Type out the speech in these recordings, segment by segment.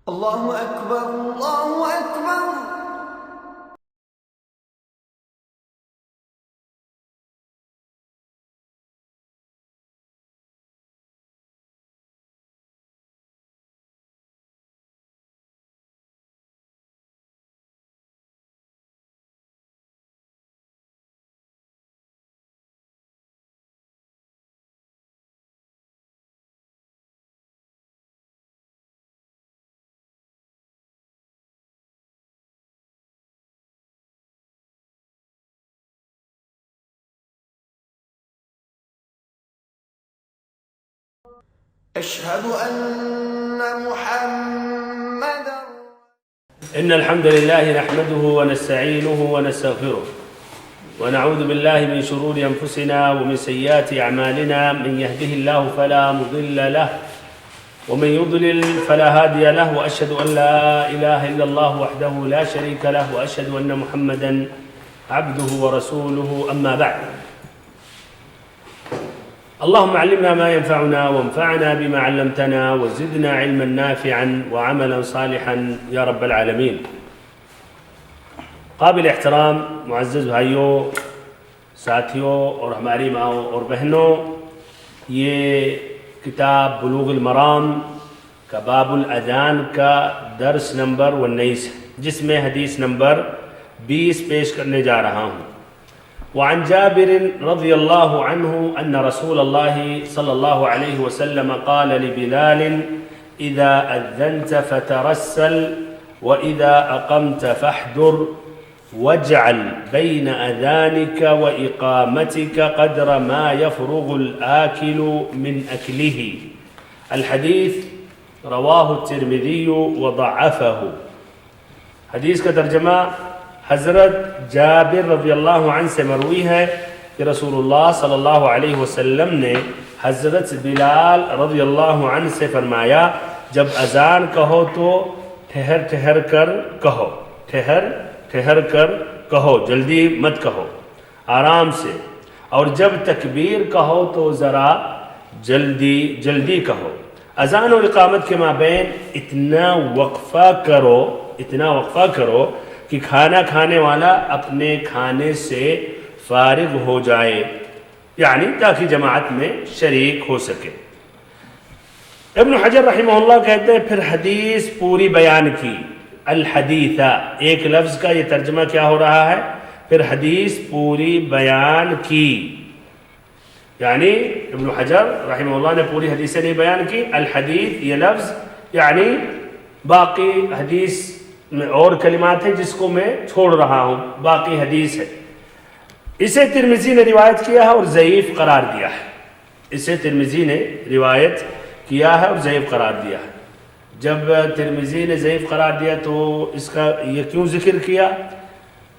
الله أكبر الله أكبر. أشهد أن محمدا. إن الحمد لله نحمده ونستعينه ونستغفره ونعوذ بالله من شرور أنفسنا ومن سيئات أعمالنا. من يهده الله فلا مضل له ومن يضلل فلا هادي له، وأشهد أن لا إله إلا الله وحده لا شريك له، وأشهد أن محمدا عبده ورسوله. أما بعد، اللهم علمنا ما ينفعنا وانفعنا بما علمتنا وزدنا علما نافعا وعملا صالحا يا رب العالمين. قابل احترام معزز بھائیوں، ساتھیوں اور ہماری ماؤں اور بہنوں، یہ کتاب بلوغ المرام کا باب الاذان کا درس نمبر 19 جس میں حدیث نمبر 20 پیش کرنے جا رہا ہوں. وعن جابر رضی اللہ عنہ ان رسول اللہ صلی اللہ علیہ وسلم قال لبلال اذا اذنت فترسل واذا اقمت فاحذر واجعل بين اذانك واقامتك قدر ما يفرغ الاكل من اكله. الحديث رواه الترمذي وضعفه. حدیث کا ترجمہ حضرت جابر رضی اللہ عنہ سے مروی ہے کہ رسول اللہ صلی اللہ علیہ وسلم نے حضرت بلال رضی اللہ عنہ سے فرمایا، جب اذان کہو تو ٹھہر ٹھہر کر کہو، ٹھہر کر کہو، جلدی مت کہو، آرام سے، اور جب تکبیر کہو تو ذرا جلدی کہو. اذان اور اقامت کے مابین اتنا وقفہ کرو کہ کھانا کھانے والا اپنے کھانے سے فارغ ہو جائے، یعنی تاکہ جماعت میں شریک ہو سکے. ابن حجر رحمہ اللہ کہتے ہیں پھر حدیث پوری بیان کی. الحدیثہ ایک لفظ کا یہ ترجمہ کیا ہو رہا ہے؟ پھر حدیث پوری بیان کی، یعنی ابن حجر رحمہ اللہ نے پوری حدیثیں نہیں بیان کی. الحدیث یہ لفظ یعنی باقی حدیث میں اور کلمات ہیں جس کو میں چھوڑ رہا ہوں، باقی حدیث ہے. اسے ترمذی نے روایت کیا ہے اور ضعیف قرار دیا ہے. اسے ترمذی نے روایت کیا ہے اور ضعیف قرار دیا ہے. جب ترمذی نے ضعیف قرار دیا تو اس کا یہ کیوں ذکر کیا؟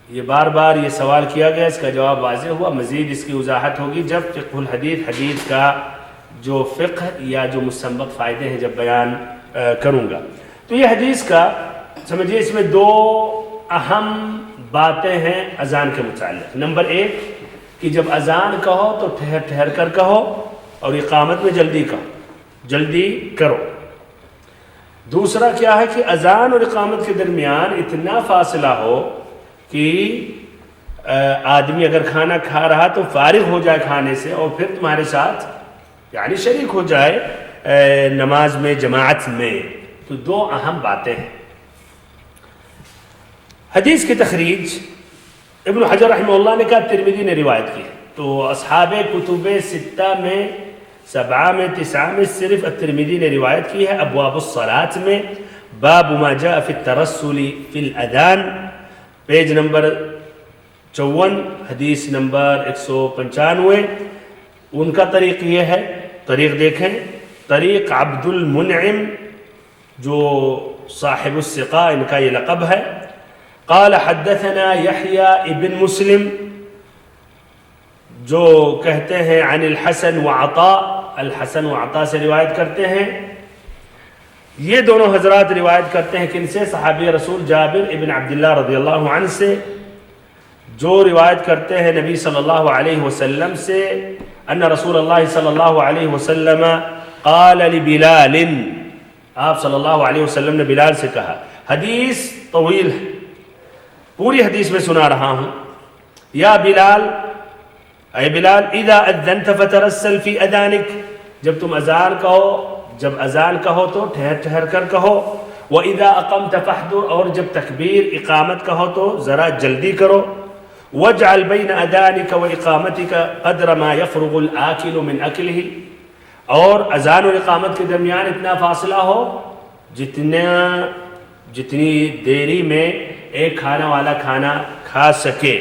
یہ بار بار یہ سوال کیا گیا، اس کا جواب واضح ہوا. مزید اس کی وضاحت ہوگی جب فقہ الحدیث، حدیث کا جو فقہ یا جو مستنبط فائدے ہیں جب بیان کروں گا. تو یہ حدیث کا سمجھیے اس میں دو اہم باتیں ہیں اذان کے متعلق. نمبر ایک کہ جب اذان کہو تو ٹھہر ٹھہر کر کہو، اور اقامت میں جلدی کرو. دوسرا کیا ہے کہ اذان اور اقامت کے درمیان اتنا فاصلہ ہو کہ آدمی اگر کھانا کھا رہا تو فارغ ہو جائے کھانے سے اور پھر تمہارے ساتھ یعنی شریک ہو جائے نماز میں، جماعت میں. تو دو اہم باتیں ہیں. حدیث کی تخریج ابن حجر رحمہ اللہ نے کہا ترمذی نے روایت کی. تو اصحاب کتب ستہ میں، 7 میں، 9 میں صرف الترمذی نے روایت کی ہے. ابواب الصلاۃ میں باب ما جاء فی الترسل فی الاذان، پیج نمبر 54، حدیث نمبر 195. ان کا طریق یہ ہے، طریق دیکھیں، طریق عبد المنعم جو صاحب الثقہ ان کا یہ لقب ہے. قال حدثنا یحییٰ ابن مسلم، جو کہتے ہیں عن الحسن وعطاء، الحسن وعطاء سے روایت کرتے ہیں. یہ دونوں حضرات روایت کرتے ہیں کن سے؟ صحابی رسول جابر ابن عبداللہ رضی اللہ عنہ سے، جو روایت کرتے ہیں نبی صلی اللہ علیہ وسلم سے ان رسول اللہ صلی اللہ علیہ وسلم قال لبلال، آپ صلی اللہ علیہ وسلم نے بلال سے کہا، حدیث طویل ہے، پوری حدیث میں سنا رہا ہوں، یا بلال، اے بلال، اذا اذنت فترسل فی اذانک، جب تم اذان کہو، جب اذان کہو تو ٹھہر ٹھہر کر کہو، وَإِذَا أَقَمْتَ فَاحْضُرْ، اور جب تکبیر اقامت کہو تو ذرا جلدی کرو، وَاجْعَلْ بَيْنَ أَذَانِكَ وَإِقَامَتِكَ قَدْرَ مَا يَفْرُغُ الْآكِلُ مِنْ أَكْلِهِ، اور اذان و اقامت کے درمیان اتنا فاصلہ ہو جتنی دیری میں ایک کھانا والا کھانا کھا سکے۔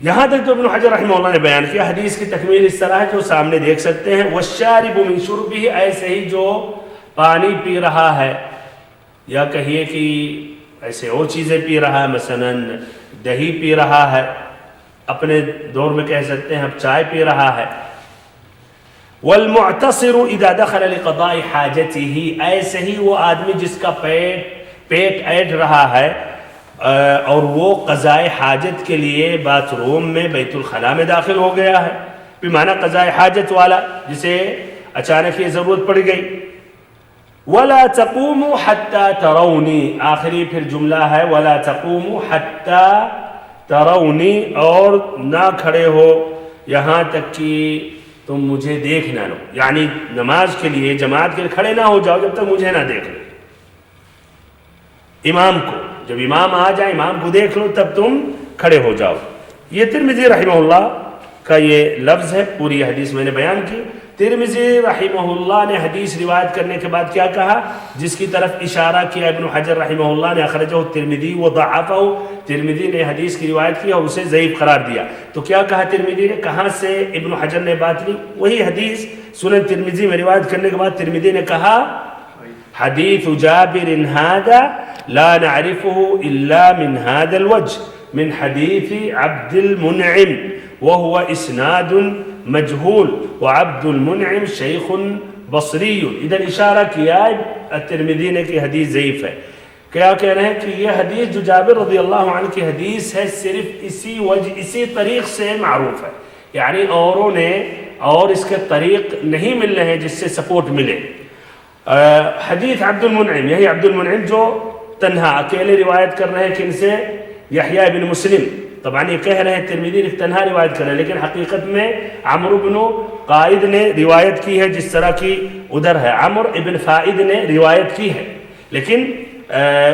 یہاں تک تو ابن حجر رحمہ اللہ نے بیان کیا۔ حدیث کی تکمیل اس طرح ہے جو سامنے دیکھ سکتے ہیں، وَالشَّارِبُ مِنْ شُرْبِهِ، ایسے ہی جو پانی پی رہا ہے، یا کہیے کہ ایسے اور چیزیں پی رہا ہے، مثلا دہی پی رہا ہے، اپنے دور میں کہہ سکتے ہیں اب چائے پی رہا ہے۔ وَالْمُعْتَصِرُ إِذَا دَخَلَ لِقَضَاءِ حَاجَتِهِ، ایسے ہی وہ آدمی جس کا پیٹ ایٹھ رہا ہے اور وہ قضائے حاجت کے لیے باتھ روم میں بیت الخلاء میں داخل ہو گیا ہے، بمعنی قضائے حاجت والا جسے اچانک یہ ضرورت پڑ گئی۔ وَلَا تَقُومُوا حَتَّى تَرَوْنِي، آخری پھر جملہ ہے وَلَا تَقُومُوا حَتَّى تَرَوْنِي، اور نہ کھڑے ہو یہاں تک کہ تم مجھے دیکھ نہ لو، یعنی نماز کے لیے جماعت کے لیے کھڑے نہ ہو جاؤ جب تک مجھے نہ دیکھ لو۔ امام کو، جب امام آ جائے امام کو دیکھ لو تب تم کھڑے ہو جاؤ۔ یہ ترمذی رحمہ اللہ کا یہ لفظ ہے، پوری حدیث میں نے بیان کی۔ ترمذی رحمہ اللہ نے حدیث روایت کرنے کے بعد کیا کہا، جس کی طرف اشارہ کیا ابن حجر رحمہ اللہ نے، اخرجہ الترمذی وضعفہ، ترمذی نے حدیث کی روایت کی اور اسے ضعیف قرار دیا۔ تو کیا کہا ترمذی نے، کہاں سے ابن حجر نے بات لی، وہی حدیث سنن ترمذی میں روایت کرنے کے بعد ترمذی نے کہا حدیث جابر هذا لا نعرفه الا من هذا الوجه من حديث عبد المنعم وهو اسناد مجهول وعبد المنعم شیخ بصری، ادھر اشارہ کیا الترمذی نے کہ حدیث ضعیف ہے۔ کیا کہہ رہے ہیں کہ یہ حدیث جو جابر رضی اللہ عنہ کی حدیث ہے صرف اسی وجہ، اسی طریق سے معروف ہے، یعنی اوروں نے اور اس کے طریق نہیں مل رہے ہیں جس سے سپورٹ ملے۔ حدیث عبد المنعم، یہی عبد المنعم جو تنہا اکیلے روایت کر رہے ہیں کن سے، یحییٰ بن مسلم، طبعا یہ کہہ رہے ہیں ترمذی نے تنہا روایت کر رہے ہیں، لیکن حقیقت میں عمرو بن قائد نے روایت کی ہے، جس طرح کی ادھر ہے عمرو ابن فائد نے روایت کی ہے، لیکن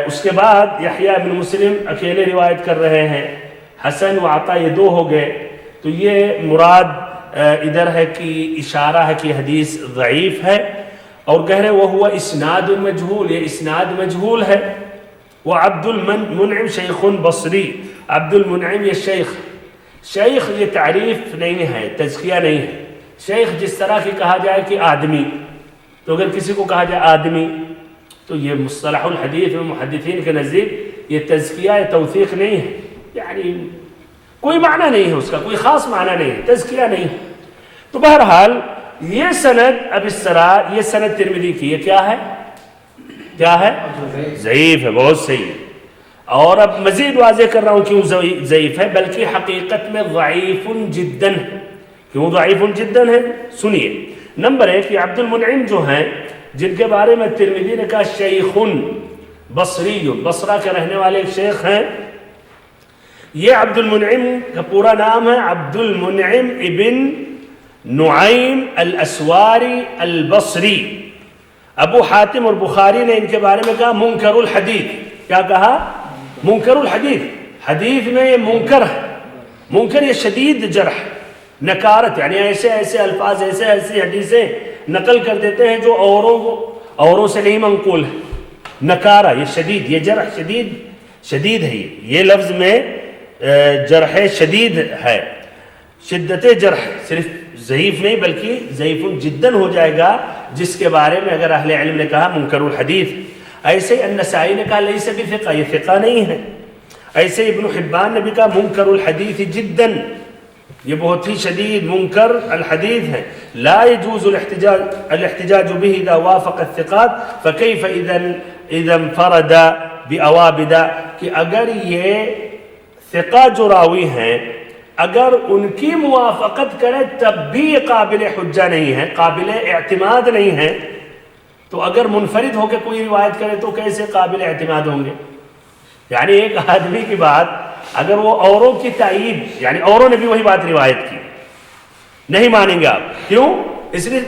اس کے بعد یحییٰ بن مسلم اکیلے روایت کر رہے ہیں، حسن و عطا یہ دو ہو گئے، تو یہ مراد ادھر ہے کہ اشارہ ہے کہ حدیث ضعیف ہے، اور کہہ رہے وہ ہوا اسناد مجہول، یہ اسناد مجہول ہے۔ وہ عبد المنعم شیخ بصری، عبد المنعم یہ شیخ یہ تعریف نہیں ہے، تزکیہ نہیں ہے۔ شیخ جس طرح کی کہا جائے کہ آدمی، تو اگر کسی کو کہا جائے آدمی تو یہ مصطلح الحدیث میں محدثین کے نزدیک یہ تزکیہ توثیق نہیں ہے، یعنی کوئی معنی نہیں ہے، اس کا کوئی خاص معنی نہیں ہے، تزکیہ نہیں ہے۔ تو بہرحال یہ سند اب اس طرح، یہ سند ترمذی کی یہ کیا ہے ضعیف ہے، بہت صحیح ہے۔ اور اب مزید واضح کر رہا ہوں کیوں ضعیف ہے، بلکہ حقیقت میں ضعیف جداً ہے۔ کیوں ضعیف جداً ہے، سنیے۔ نمبر ایک، یہ عبد المنعم جو ہیں جن کے بارے میں ترمذی نے کہا شیخ بصری، بصرہ کے رہنے والے ایک شیخ ہیں، یہ عبد المنعم کا پورا نام ہے عبد المنعم ابن نعیم الاسواری البصری۔ ابو حاتم اور بخاری نے ان کے بارے میں کہا منکر الحدیث، کیا کہا؟ منکر الحدیث، حدیث میں یہ منکر ہے، منکر یہ شدید جرح، نکارت، یعنی ایسے الفاظ، ایسی حدیثیں نقل کر دیتے ہیں جو اوروں سے نہیں منقول ہے، نکارہ، یہ شدید، یہ جرح شدید ہے، یہ لفظ میں جرح شدید ہے، شدت جرح، صرف ضعیف نہیں بلکہ ضعیف جداً ہو جائے گا جس کے بارے میں اگر اہل علم نے کہا منکر الحدیث۔ ایسے النسائی نے کہا لیس بثقہ، یہ ثقہ نہیں ہے۔ ایسے ابن حبان نے بھی کہا منکر الحدیث جداً، یہ بہت ہی شدید منکر الحدیث ہے۔ لا يجوز الاحتجاج به اذا وافق الثقات فكيف اذا انفرد باوابد، کہ اگر یہ ثقہ جو راوی ہیں اگر ان کی موافقت کرے تب بھی یہ قابل حجہ نہیں ہے، قابل اعتماد نہیں ہے، تو اگر منفرد ہو کے کوئی روایت کرے تو کیسے قابل اعتماد ہوں گے؟ یعنی ایک آدمی کی بات اگر وہ اوروں کی تائید، یعنی اوروں نے بھی وہی بات روایت کی، نہیں مانیں گے آپ، کیوں؟ اس لیے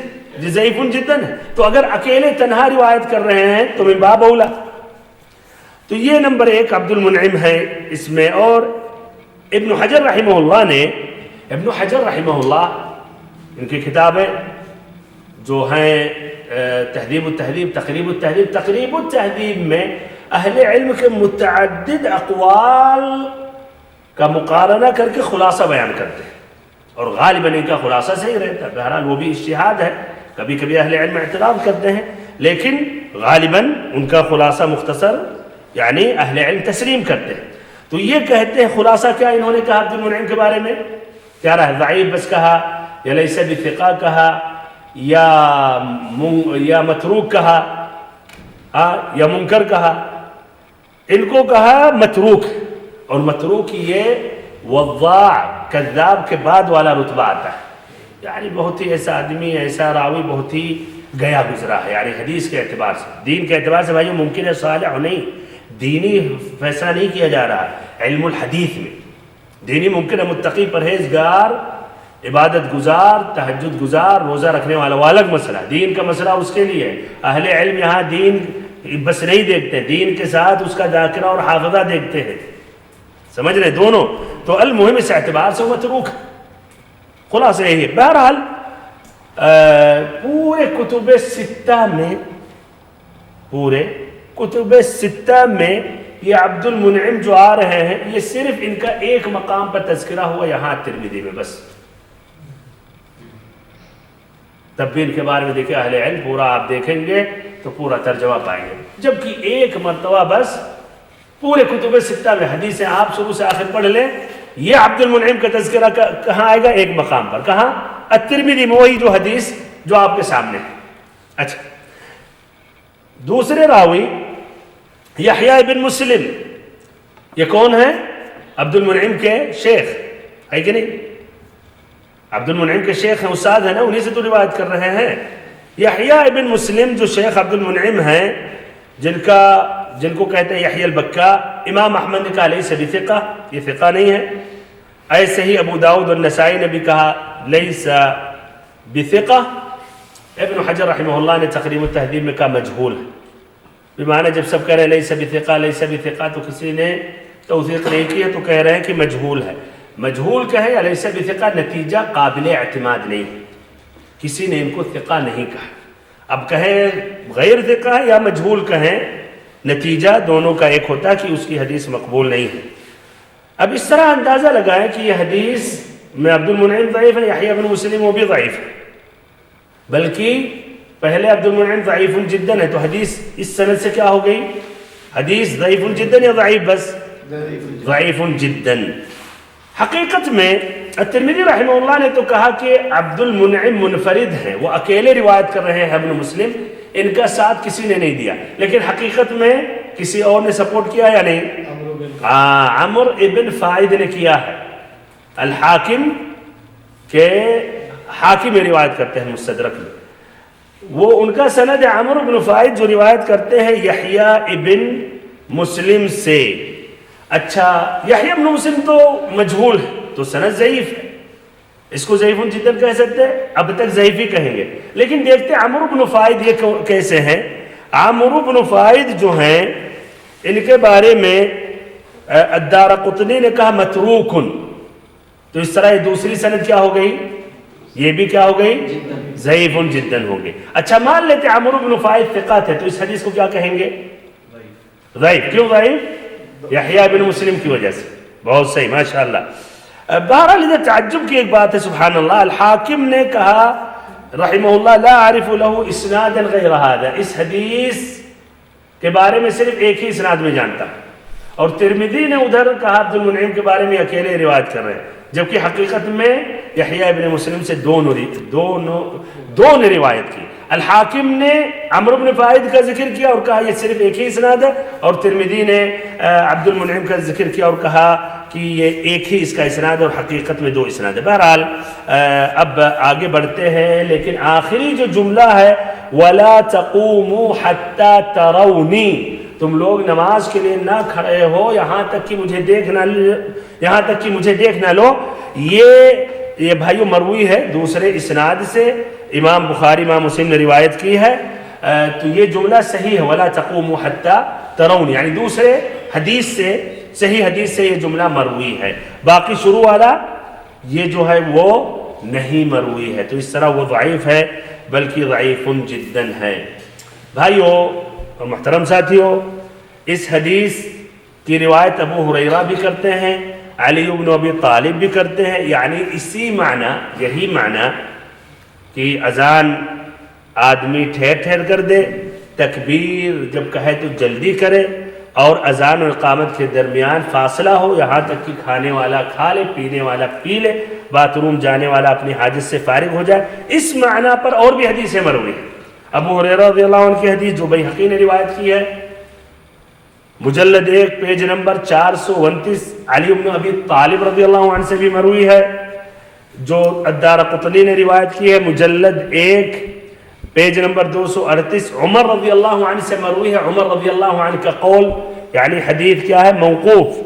ضعیف جداً ہے۔ تو اگر اکیلے تنہا روایت کر رہے ہیں تو من باب اولا۔ تو یہ نمبر ایک عبد المنعم ہے اس میں۔ اور ابن حجر رحمہ اللہ نے، ابن حجر رحمہ اللہ ان کی کتابیں جو ہیں تہذیب التہذیب، تقریب التہذیب، تقریب التہذیب میں اہل علم کے متعدد اقوال کا مقارنہ کر کے خلاصہ بیان کرتے ہیں، اور غالباً ان کا خلاصہ صحیح رہتا ہے۔ بہرحال وہ بھی اجتہاد ہے، کبھی کبھی اہل علم اعتراض کرتے ہیں، لیکن غالباً ان کا خلاصہ مختصر یعنی اہل علم تسلیم کرتے ہیں۔ تو یہ کہتے ہیں خلاصہ کیا انہوں نے کہا عبد المنعم کے بارے میں؟ کیا رہا؟ ضعیف بس کہا، یا لیس بثقہ کہا، یا متروک کہا، یا منکر کہا؟ ان کو کہا متروک، اور متروک یہ وضاع کذاب کے بعد والا رتبہ آتا ہے، یعنی بہت ہی ایسا آدمی، ایسا راوی بہت ہی گیا گزرا ہے، یعنی حدیث کے اعتبار سے، دین کے اعتبار سے بھائیو ممکن ہے صالح ہو، نہیں دینی فیصلہ نہیں کیا جا رہا علم الحدیث میں، دینی ممکن ہے متقی، پرہیزگار، عبادت گزار، تہجد گزار، روزہ رکھنے والا، وہ الگ مسئلہ، دین کا مسئلہ اس کے لیے ہے۔ اہل علم یہاں دین بس نہیں دیکھتے، دین کے ساتھ اس کا ذاکرہ اور حافظہ دیکھتے ہیں، سمجھ رہے دونوں۔ تو المہم اس اعتبار سے متروک، خلاصہ یہی ہے۔ بہرحال پورے کتب ستہ میں، پورے کتب ستہ میں یہ عبد المنعم جو آ رہے ہیں، یہ صرف ان کا ایک مقام پر تذکرہ ہوا یہاں ترمذی میں بس۔ تب بھی ان کے بارے میں دیکھیں اہل علم پورا آپ دیکھیں گے تو پورا ترجمہ پائیں گے، جبکہ ایک مرتبہ بس پورے کتب ستہ میں حدیثیں آپ شروع سے آخر پڑھ لیں، یہ عبد المنعم کا تذکرہ کہاں آئے گا؟ ایک مقام پر، کہاں؟ الترمذی میں، وہی جو حدیث جو آپ کے سامنے ہے۔ اچھا، دوسرے راوی یحییٰ بن مسلم، یہ کون ہے؟ عبد المنعم کے شیخ ہے کہ نہیں؟ عبد المنعم کے شیخ ہیں، استاد ہیں نا، انہی سے تو روایت کر رہے ہیں۔ یحییٰ بن مسلم جو شیخ عبد المنعم ہیں، جن کو کہتے ہیں یحییٰ البکا، امام احمد نے کہا لیس بثقہ، یہ ثقہ نہیں ہے۔ ایسے ہی ابو داؤد والنسائی نے بھی کہا لیس بثقہ۔ ابن حجر رحمہ اللہ نے تقریب التہذیب میں کہا مجہول ہے، بمعنی جب سب کہہ رہے ہیں لیس بثقہ لیس بثقہ تو کسی نے توثیق نہیں کی ہے، تو کہہ رہے ہیں کہ مجہول ہے۔ مجہول کہیں یا لیس بثقہ، نتیجہ قابل اعتماد نہیں ہے، کسی نے ان کو ثقہ نہیں کہا۔ اب کہیں غیر ثقہ ہے یا مجہول کہیں، نتیجہ دونوں کا ایک ہوتا ہے کہ اس کی حدیث مقبول نہیں ہے۔ اب اس طرح اندازہ لگائیں کہ یہ حدیث میں عبد المنعم ضعیف ہے، یحییٰ بن مسلم وہ بھی ضعیف ہے، بلکہ پہلے عبد المنعم ضعیف جداً ہے، تو حدیث اس سند سے کیا ہو گئی؟ حدیث ضعیف جداً یا ضعیف بس؟ ضعیف جداً۔ حقیقت میں الترمذی رحمہ اللہ نے تو کہا کہ عبد المنعم منفرد ہیں، وہ اکیلے روایت کر رہے ہیں ابن مسلم، ان کا ساتھ کسی نے نہیں دیا، لیکن حقیقت میں کسی اور نے سپورٹ کیا یا نہیں؟ عمرو ابن فائد نے کیا ہے، الحاکم کے حاکم روایت کرتے ہیں مستدرک میں، وہ ان کا سند ہے عمرو ابن فائد جو روایت کرتے ہیں یحییٰ ابن مسلم سے۔ اچھا، یحییٰ ابن مسلم تو مجہول ہے، تو سند ضعیف ہے، اس کو ضعیف جداً کہہ سکتے ہیں، اب تک ضعیف ہی کہیں گے، لیکن دیکھتے ہیں عمرو بن فائد یہ کیسے ہیں۔ عمرو بن فائد جو ہیں ان کے بارے میں الدارقطنی نے کہا متروکن، تو اس طرح یہ دوسری سند کیا ہو گئی؟ یہ بھی کیا ہو گئی؟ ضعیف جداً ہو گئی۔ اچھا، مان لیتے عمرو بن فائد ثقہ تھے، تو اس حدیث کو کیا کہیں گے؟ ضعیف۔ کیوں ضعیف؟ یحییٰ بن مسلم کی وجہ سے۔ بہت صحیح، ماشاءاللہ۔ بہرحال ادھر تعجب کی ایک بات ہے، سبحان اللہ، الحاکم نے کہا رحمہ اللہ لا اعرف له اسنادا غیر هذا، اس حدیث کے بارے میں صرف ایک ہی اسناد میں جانتا ہوں، اور ترمذی نے ادھر کہا عبد المنعم کے بارے میں اکیلے روایت کر رہے ہیں، جبکہ حقیقت میں یحییٰ ابن مسلم سے دو نے روایت کی۔ الحاکم نے عمرو بن فائد کا ذکر کیا اور کہا یہ صرف ایک ہی اسناد ہے، اور ترمذی نے عبد المنعم کا ذکر کیا اور کہا کہ یہ ایک ہی اس کا اسناد اور حقیقت میں دو اسناد ہے۔ بہرحال اب آگے بڑھتے ہیں، لیکن آخری جو جملہ ہے وَلَا تَقُومُوا حَتَّى تَرَوْنِي، تم لوگ نماز کے لیے نہ کھڑے ہو یہاں تک کہ مجھے دیکھ نہ لو. یہ بھائیو مروی ہے دوسرے اسناد سے، امام بخاری امام مسلم نے روایت کی ہے. تو یہ جملہ صحیح ہے، وَلَا تَقُومُوا حَتَّى تَرَوْنِي، یعنی دوسرے حدیث سے، صحیح حدیث سے یہ جملہ مروی ہے. باقی شروع والا یہ جو ہے وہ نہیں مروی ہے، تو اس طرح وہ ضعیف ہے، بلکہ ضعیف جداً ہے. بھائیو اور محترم ساتھیو، اس حدیث کی روایت ابو ہریرہ بھی کرتے ہیں، علی بن ابی طالب بھی کرتے ہیں، یعنی اسی معنی، یہی معنی کہ اذان آدمی ٹھہر ٹھہر کر دے، تکبیر جب کہے تو جلدی کرے، اور اذان اور اقامت کے درمیان فاصلہ ہو، یہاں تک کہ کھانے والا کھا لے، پینے والا پی لے، باتھ روم جانے والا اپنی حاجت سے فارغ ہو جائے. اس معنی پر اور بھی حدیثیں مروی ہیں. ابو ہریرہ رضی اللہ عنہ کی حدیث جو بیہقی نے روایت کی ہے، مجلد 1 پیج نمبر 429، علی بن ابی طالب رضی اللہ عنہ سے بھی مروی ہے. جو الدارقطنی نے روایت کی ہے، مجلد 1 پیج نمبر 238، عمر رضی اللہ عنہ سے مروی ہے. عمر رضی اللہ عنہ کا قول، یعنی حدیث کیا ہے؟ موقوف.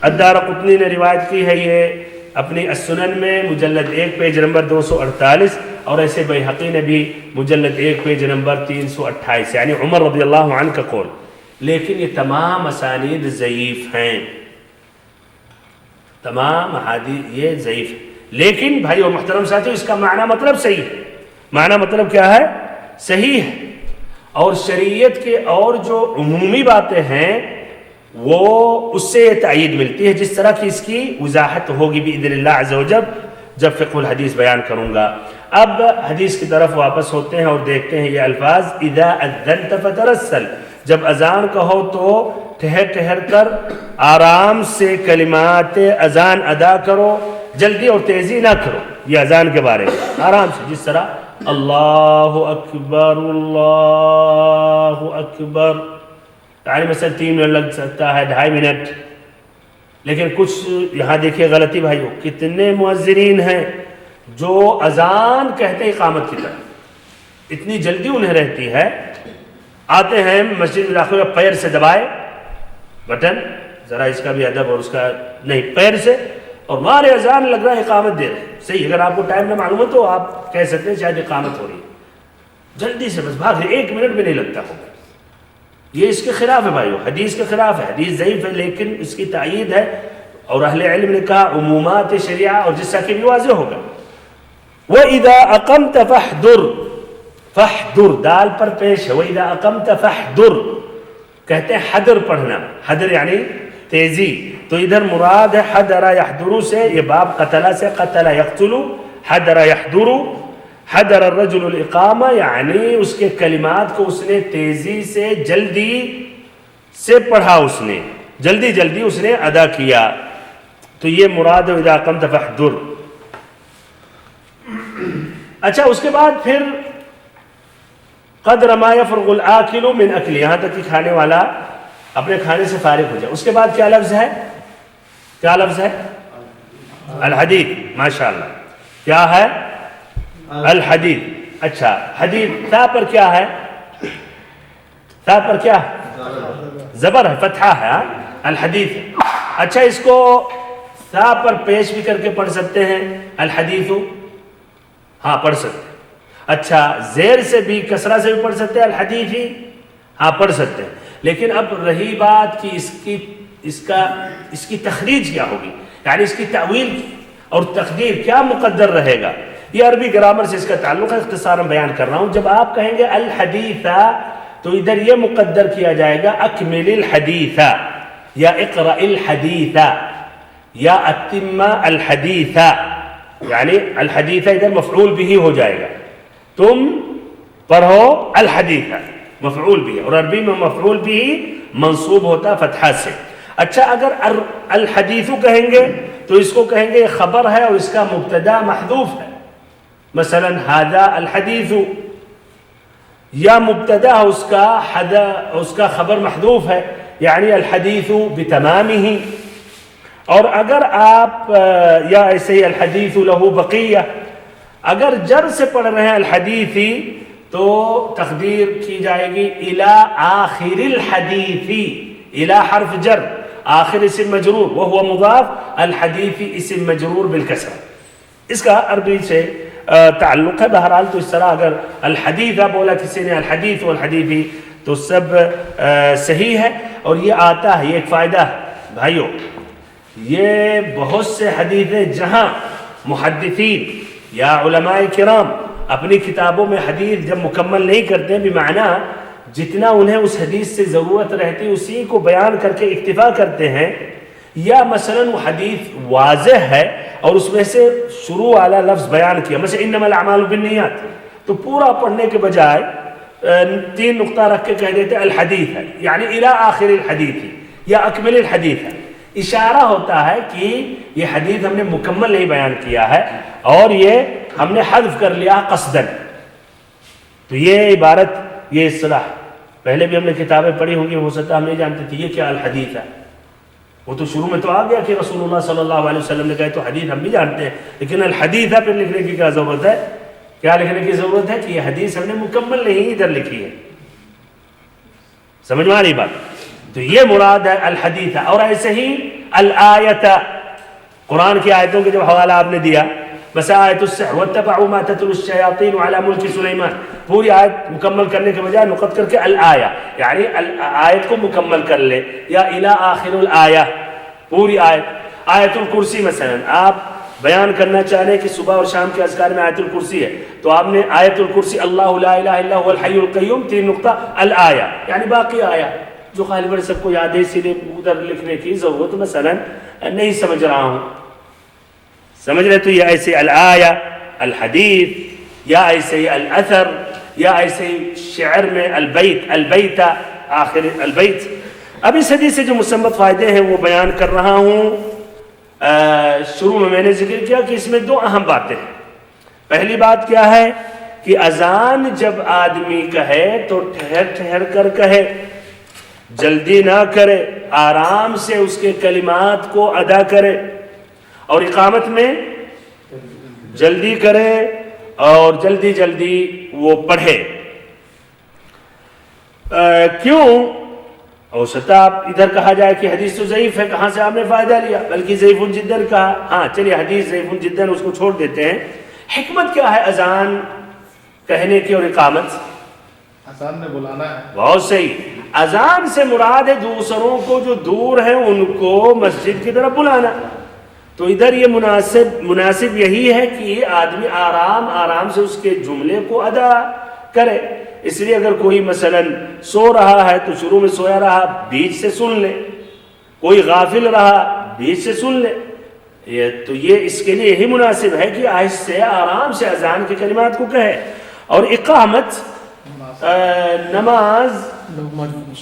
الدارقطنی نے روایت کی ہے یہ اپنی السنن میں، مجلد 1 پیج نمبر 248، اور ایسے بیہقی نے بھی مجلد 1 پیج نمبر 328، یعنی عمر رضی اللہ عنہ کا قول. لیکن یہ تمام اسانید ضعیف ہیں، تمام احادیث یہ ضعیف ہیں. لیکن بھائی اور محترم ساتھیو، اس کا معنی مطلب صحیح ہے. معنی مطلب کیا ہے؟ صحیح ہے. اور شریعت کے اور جو عمومی باتیں ہیں وہ اس سے یہ تائید ملتی ہے، جس طرح کی اس کی وضاحت ہوگی باذن اللہ عز و جل جب فقہ الحدیث بیان کروں گا. اب حدیث کی طرف واپس ہوتے ہیں اور دیکھتے ہیں یہ الفاظ، اذا اذنت فترسل، جب اذان کہو تو ٹھہر ٹھہر کر آرام سے کلمات اذان ادا کرو، جلدی اور تیزی نہ کرو. یہ اذان کے بارے میں آرام سے، جس طرح اللہ اکبر اللہ اکبر، یعنی مثلا 3 منٹ لگ سکتا ہے، 2.5 منٹ. لیکن کچھ یہاں دیکھیے غلطی بھائیو، کتنے مؤذنین ہیں جو اذان کہتے اقامت کی طرف، اتنی جلدی انہیں رہتی ہے، آتے ہیں مسجد میں داخل، پیر سے دبائے بٹن، ذرا اس کا بھی ادب اور اس کا نہیں، پیر سے، اور مارے اذان لگ رہا ہے اقامت دے رہے ہیں. صحیح، اگر آپ کو ٹائم نہ معلوم ہو تو آپ کہہ سکتے ہیں شاید اقامت ہو رہی ہے، جلدی سے بس بھاگ رہے، 1 منٹ بھی نہیں لگتا ہوگا. یہ اس کے خلاف ہے بھائیو، حدیث کے خلاف ہے. حدیث ضعیف ہے لیکن اس کی تائید ہے، اور اہل علم نے کہا عمومات شریعہ، اور جس سے کہ بھی واضح ہوگا. وَإِذَا أَقَمْتَ فَاحْضُرْ، فَاحْضُرْ دال پر پیش ہے. وَإِذَا أَقَمْتَ فَاحْضُرْ، کہتے ہیں حدر پڑھنا، حدر یعنی تیزی. تو ادھر مراد ہے حدر یحضر سے، یہ باب قتلہ سے، قتل یقتل، حدر یحضر، حدر الرجل الاقامہ، یعنی اس کے کلمات کو اس نے تیزی سے، جلدی سے پڑھا، اس نے جلدی جلدی اس نے ادا کیا. تو یہ مراد ہے اذا قمت فاحضر. اچھا، اس کے بعد پھر قدر ما يفرغ الآکل من اکل، یہاں تک کہ کھانے والا اپنے کھانے سے فارغ ہو جائے. اس کے بعد کیا لفظ ہے؟ کیا لفظ ہے؟ الحدید. ماشاءاللہ، کیا ہے؟ الحدید. اچھا، حدید تا پر کیا ہے؟ تا پر کیا؟ زبر ہے، فتحہ ہے. الحدید. اچھا، اس کو تا پر پیش بھی کر کے پڑھ سکتے ہیں، الحدیث. ہاں پڑھ سکتے ہیں. اچھا، زیر سے بھی، کسرہ سے بھی پڑھ سکتے ہیں الحدیث، ہاں پڑھ سکتے ہیں. لیکن اب رہی بات کہ اس کی تخریج کیا ہوگی، یعنی اس کی تعویل اور تقدیر کیا مقدر رہے گا. یہ عربی گرامر سے اس کا تعلق ہے، اختصاراً بیان کر رہا ہوں. جب آپ کہیں گے الحدیث تو ادھر یہ مقدر کیا جائے گا اکمل الحدیث، یا اقرأ الحدیث، یا اتم الحدیث، یعنی الحدیث ادھر مفعول بھی ہو جائے گا. تم پڑھو الحدیث، مفعول بھی ہے، اور عربی میں مفعول بھی منصوب ہوتا فتحہ سے. اچھا، اگر الحدیث کہیں گے تو اس کو کہیں گے خبر ہے اور اس کا مبتدا محذوف ہے. مثلا ھذا الحدیث، یا مبتدا اس کا خبر محذوف ہے، یعنی الحدیث بتمامہ. اور اگر آپ یا ایسے ہی الحدیث لہ بقیہ، اگر جر سے پڑھ رہے ہیں الحدیث تو تقدیر کی جائے گی الی آخر الحدیث، الی حرف جر، آخر اسم مجرور وهو مضاف، الحدیث اسم مجرور بالکسرہ. اس کا عربی سے تعلق ہے. بہرحال تو اس طرح اگر الحدیث بولا کسی نے الحدیث والحدیثی تو سب صحیح ہے. اور یہ آتا ہے، یہ ایک فائدہ ہے بھائیوں، یہ بہت سے حدیثیں جہاں محدثین یا علماء کرام اپنی کتابوں میں حدیث جب مکمل نہیں کرتے بمعنی جتنا انہیں اس حدیث سے ضرورت رہتی اسی کو بیان کر کے اکتفا کرتے ہیں، یا مثلا وہ حدیث واضح ہے اور اس میں سے شروع والا لفظ بیان کیا، مثلا انما الاعمال بالنیات، تو پورا پڑھنے کے بجائے 3 نقطہ رکھ کے کہہ دیتے الحدیث ہے، یعنی الی آخر الحدیث یا اکمل الحدیث ہے. اشارہ ہوتا ہے کہ یہ حدیث ہم نے مکمل نہیں بیان کیا ہے اور یہ ہم نے حذف کر لیا قصدن. تو یہ عبارت، یہ اصطلاح پہلے بھی ہم نے کتابیں پڑھی ہوں گی، ہو سکتا ہم نہیں جانتے تھے یہ کیا الحدیث ہے. وہ تو شروع میں تو آ گیا کہ رسول اللہ صلی اللہ علیہ وسلم نے کہا تو حدیث ہم بھی جانتے ہیں، لیکن الحدیث ہے پھر لکھنے کی کیا ضرورت ہے؟ کیا لکھنے کی ضرورت ہے کہ یہ حدیث ہم نے مکمل نہیں ادھر لکھی ہے. سمجھ میں آ رہی بات؟ تو یہ مراد ہے الحدیث. اور ایسے ہی الآیت، قرآن کی آیتوں کے جب حوالہ آپ نے دیا، بس آیت السحر واتبعوا ما تتلو الشیاطین علی ملک سلیمان، پوری آیت مکمل کرنے کے بجائے نقط کر کے الآیہ، یعنی آیت کو مکمل کر لے، یا الی آخر الآیہ، پوری آیت. آیت الکرسی مثلا آپ بیان کرنا چاہ رہے ہیں کہ صبح اور شام کے اذکار میں آیت الکرسی ہے، تو آپ نے آیت الکرسی اللہ لا الہ الا هو الحی القیوم 3 نقطہ الآیہ، یعنی باقی آیہ جو غالباً سب کو یاد ہے، اسی لیے ادھر لکھنے کی ضرورت مثلا نہیں سمجھ رہا ہوں. سمجھ رہے؟ تو یہ ایسے الآیہ، الحدیث، یا ایسے ہی الاثر، یا ایسے ہی شعر میں البیت، البیت آخر البیت. اب اس حدیث سے جو مصنف فائدے ہیں وہ بیان کر رہا ہوں. شروع میں نے ذکر کیا کہ اس میں 2 اہم باتیں ہیں. پہلی بات کیا ہے کہ اذان جب آدمی کہے تو ٹھہر ٹھہر کر کہے، جلدی نہ کرے، آرام سے اس کے کلمات کو ادا کرے. اور اقامت میں جلدی کرے اور جلدی جلدی وہ پڑھے. کیوں؟ ہو سکتا آپ ادھر کہا جائے کہ حدیث تو ضعیف ہے، کہاں سے آپ نے فائدہ لیا، بلکہ ضعیف جداً کہا. ہاں چلیے حدیث ضعیف جداً اس کو چھوڑ دیتے ہیں. حکمت کیا ہے اذان کہنے کی اور اقامت؟ اذان میں بلانا ہے. بہت صحیح. اذان سے مراد ہے دوسروں کو جو دور ہیں ان کو مسجد کی طرف بلانا. تو ادھر یہ مناسب یہی ہے کہ آدمی آرام آرام سے اس کے جملے کو ادا کرے. اس لیے اگر کوئی مثلا سو رہا ہے تو شروع میں سویا رہا، بیچ سے سن لے. کوئی غافل رہا، بیچ سے سن لے. تو یہ اس کے لیے یہی مناسب ہے کہ آہستہ آرام سے اذان کے کلمات کو کہے. اور اقامت نماز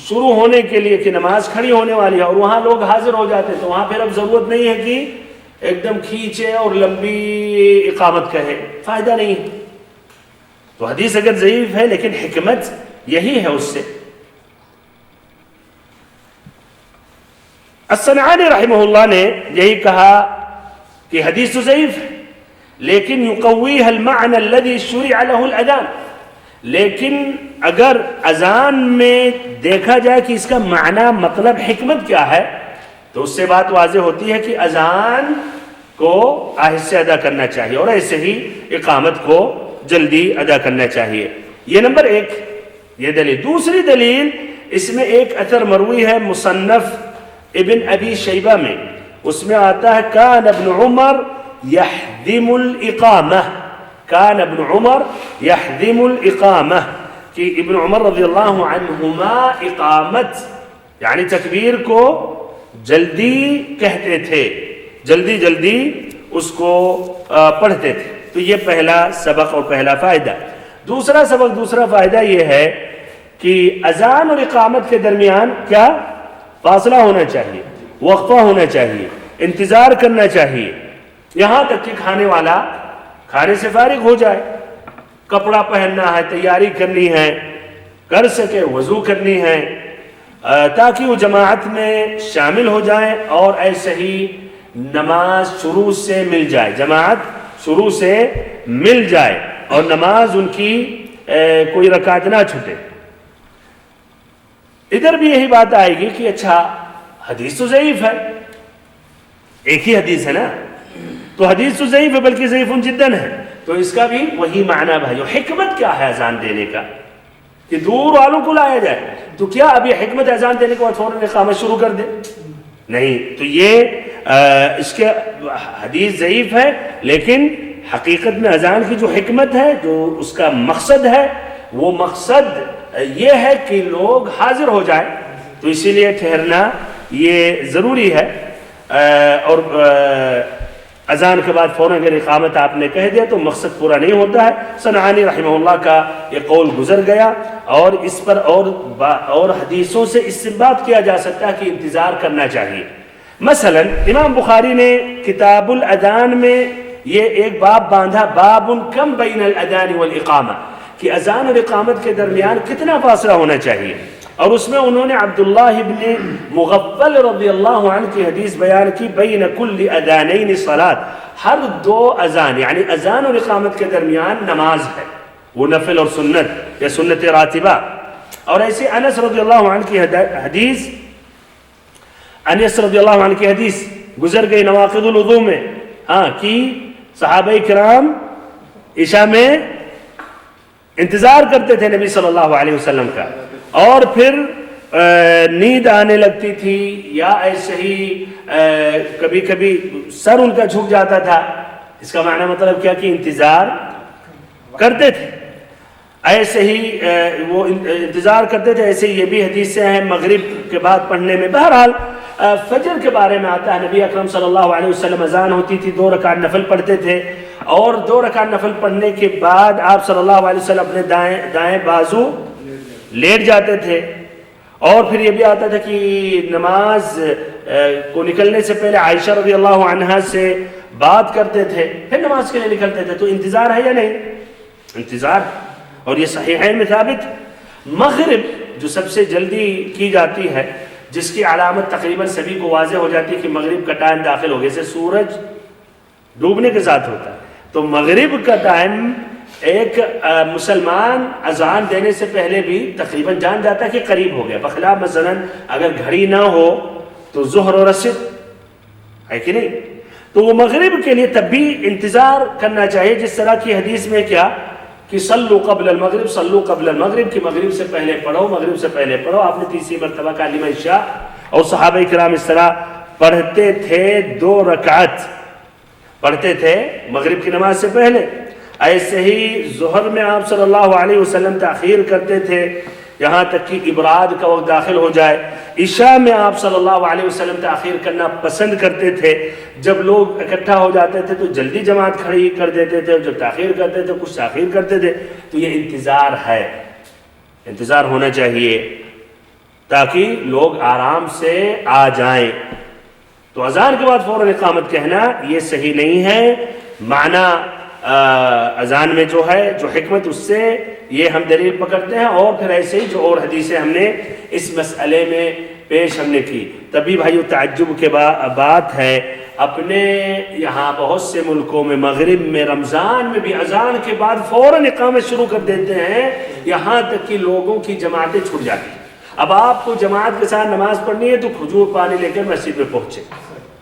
شروع ہونے کے لیے کہ نماز کھڑی ہونے والی ہے اور وہاں لوگ حاضر ہو جاتے، تو وہاں پھر اب ضرورت نہیں ہے کہ ایک دم کھینچے اور لمبی اقامت کہے، فائدہ نہیں ہے. تو حدیث اگر ضعیف ہے لیکن حکمت یہی ہے اس سے. الصنعانی رحمہ اللہ نے یہی کہا کہ حدیث تو ضعیف ہے لیکن یقویہ المعنی الذی شرع له الاذان. لیکن اگر اذان میں دیکھا جائے کہ اس کا معنی مطلب حکمت کیا ہے تو اس سے بات واضح ہوتی ہے کہ اذان کو آہستہ ادا کرنا چاہیے اور ایسے ہی اقامت کو جلدی ادا کرنا چاہیے. یہ نمبر 1 یہ دلیل. دوسری دلیل اس میں ایک اثر مروی ہے مصنف ابن ابی شیبہ میں، اس میں آتا ہے کان ابن عمر یحدم الاقامہ، کان ابن عمر یحدم الاقامہ، کہ ابن عمر رضی اللہ عنہما اقامت یعنی تکبیر کو جلدی کہتے تھے، جلدی جلدی اس کو پڑھتے تھے. تو یہ پہلا سبق اور پہلا فائدہ. دوسرا سبق، دوسرا فائدہ یہ ہے کہ اذان اور اقامت کے درمیان کیا فاصلہ ہونا چاہیے، وقفہ ہونا چاہیے، انتظار کرنا چاہیے، یہاں تک کہ کھانے والا کھانے سے فارغ ہو جائے، کپڑا پہننا ہے، تیاری کرنی ہے، کر سکے، وضو کرنی ہے، تاکہ وہ جماعت میں شامل ہو جائیں اور ایسے ہی نماز شروع سے مل جائے، جماعت شروع سے مل جائے اور نماز ان کی کوئی رکعت نہ چھوٹے. ادھر بھی یہی بات آئے گی کہ اچھا حدیث تو ضعیف ہے, ایک ہی حدیث ہے نا, تو حدیث تو ضعیف ہے بلکہ ضعیف جداً ہے, تو اس کا بھی وہی معنی بھائیو. حکمت کیا ہے اذان دینے کا کہ دور والوں کو لایا جائے, تو کیا ابھی حکمت اذان دینے کے بعد فوراً اقامت شروع کر دے؟ نہیں. تو یہ اس کے حدیث ضعیف ہے, لیکن حقیقت میں اذان کی جو حکمت ہے, جو اس کا مقصد ہے, وہ مقصد یہ ہے کہ لوگ حاضر ہو جائیں, تو اسی لیے ٹھہرنا یہ ضروری ہے. اور اذان کے بعد فوراً اگر اقامت آپ نے کہہ دیا تو مقصد پورا نہیں ہوتا ہے. صنعانی رحمہ اللہ کا یہ قول گزر گیا, اور اس پر اور حدیثوں سے استنباط کیا جا سکتا ہے کہ انتظار کرنا چاہیے. مثلا امام بخاری نے کتاب الاذان میں یہ ایک باب باندھا, باب کم بین الاذان والاقامہ, کہ اذان اور اقامت کے درمیان کتنا فاصلہ ہونا چاہیے. اور اس میں انہوں نے عبداللہ ابن مغفل رضی اللہ عنہ کی حدیث بیان کی, بین کل اذانین صلاۃ, ہر دو اذان یعنی اذان اور اقامت کے درمیان نماز ہے, وہ نفل اور سنت یا سنت راتبہ. اور ایسے انس رضی اللہ عنہ کی حدیث, انس رضی اللہ عنہ کی حدیث گزر گئی نواقض الوضو میں, کہ صحابہ کرام عشاء میں انتظار کرتے تھے نبی صلی اللہ علیہ وسلم کا, اور پھر نیند آنے لگتی تھی, یا ایسے ہی کبھی کبھی سر ان کا جھک جاتا تھا. اس کا معنی مطلب کیا کہ انتظار کرتے تھے, ایسے ہی وہ انتظار کرتے تھے. ایسے یہ بھی حدیث سے ہیں مغرب کے بعد پڑھنے میں. بہرحال فجر کے بارے میں آتا ہے, نبی اکرم صلی اللہ علیہ وسلم اذان ہوتی تھی, 2 رکعت نفل پڑھتے تھے, اور 2 رکعت نفل پڑھنے کے بعد آپ صلی اللہ علیہ وسلم اپنے دائیں بازو لیٹ جاتے تھے. اور پھر یہ بھی آتا تھا کہ نماز کو نکلنے سے پہلے عائشہ رضی اللہ عنہا سے بات کرتے تھے, پھر نماز کے لیے نکلتے تھے. تو انتظار ہے یا نہیں؟ انتظار. اور یہ صحیحین میں ثابت. مغرب جو سب سے جلدی کی جاتی ہے, جس کی علامت تقریباً سبھی کو واضح ہو جاتی ہے کہ مغرب کا ٹائم داخل ہو گیا, جیسے سورج ڈوبنے کے ساتھ ہوتا ہے. تو مغرب کا ٹائم ایک مسلمان اذان دینے سے پہلے بھی تقریباً جان جاتا ہے کہ قریب ہو گیا, بخلاف مثلا اگر گھڑی نہ ہو تو ظہر اور عصر ہے کہ نہیں. تو وہ مغرب کے لیے تب بھی انتظار کرنا چاہیے, جس طرح کی حدیث میں کیا کہ صلو قبل المغرب, صلو قبل المغرب, کہ مغرب سے پہلے پڑھو, مغرب سے پہلے پڑھو. آپ نے تیسری مرتبہ کا کلمہ عشاء, اور صحابہ کرام اس طرح پڑھتے تھے, 2 رکعت پڑھتے تھے مغرب کی نماز سے پہلے. ایسے ہی ظہر میں آپ صلی اللہ علیہ وسلم تاخیر کرتے تھے یہاں تک کہ ابراد کا وقت داخل ہو جائے. عشاء میں آپ صلی اللہ علیہ وسلم تاخیر کرنا پسند کرتے تھے. جب لوگ اکٹھا ہو جاتے تھے تو جلدی جماعت کھڑی کر دیتے تھے, اور جب تاخیر کرتے تھے کچھ تاخیر کرتے تھے. تو یہ انتظار ہے, انتظار ہونا چاہیے تاکہ لوگ آرام سے آ جائیں. تو اذان کے بعد فوراً اقامت کہنا یہ صحیح نہیں ہے. معنی اذان میں جو ہے, جو حکمت, اس سے یہ ہم دلیل پکڑتے ہیں. اور پھر ایسے ہی جو اور حدیثیں ہم نے اس مسئلے میں پیش ہم نے کی. تبھی بھائیو تعجب کے بات ہے, اپنے یہاں بہت سے ملکوں میں مغرب میں رمضان میں بھی اذان کے بعد فوراً اقامت شروع کر دیتے ہیں, یہاں تک کہ لوگوں کی جماعتیں چھوٹ جاتی ہیں. اب آپ کو جماعت کے ساتھ نماز پڑھنی ہے تو کھجور پانی لے کر مسجد میں پہنچے.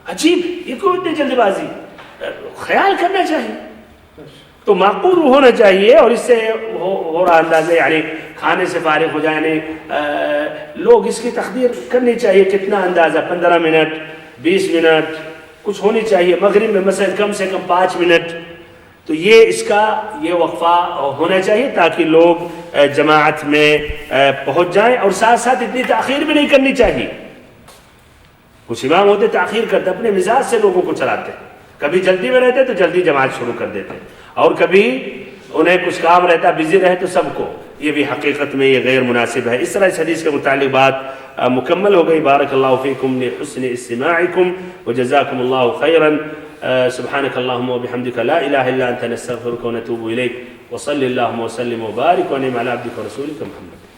عجیب, یہ کوئی اتنی جلدی بازی, خیال کرنا چاہیے, تو معقول ہونا چاہیے. اور اس سے ہو رہا اندازہ یعنی کھانے سے فارغ ہو جانے, لوگ اس کی تقدیر کرنی چاہیے, کتنا اندازہ 15 منٹ 20 منٹ کچھ ہونی چاہیے. مغرب میں مثلا کم سے کم 5 منٹ, تو یہ اس کا یہ وقفہ ہونا چاہیے تاکہ لوگ جماعت میں پہنچ جائیں. اور ساتھ ساتھ اتنی تاخیر بھی نہیں کرنی چاہیے. کچھ امام ہوتے تاخیر کرتے, اپنے مزاج سے لوگوں کو چلاتے, کبھی جلدی میں رہتے تو جلدی جماعت شروع کر دیتے, اور کبھی انہیں کچھ کام رہتا بزی رہے تو سب کو. یہ بھی حقیقت میں یہ غیر مناسب ہے. اس طرح اس حدیث کے متعلق بات مکمل ہو گئی. بارک اللہ فیکم لحسن استماعکم وجزاکم اللہ خیرا. سبحانک اللہم وبحمدک لا الہ الا انت نستغفرک ونتوب الیک وصلی اللہم وسلم وبارک ونعم علی عبدک ورسولک محمد.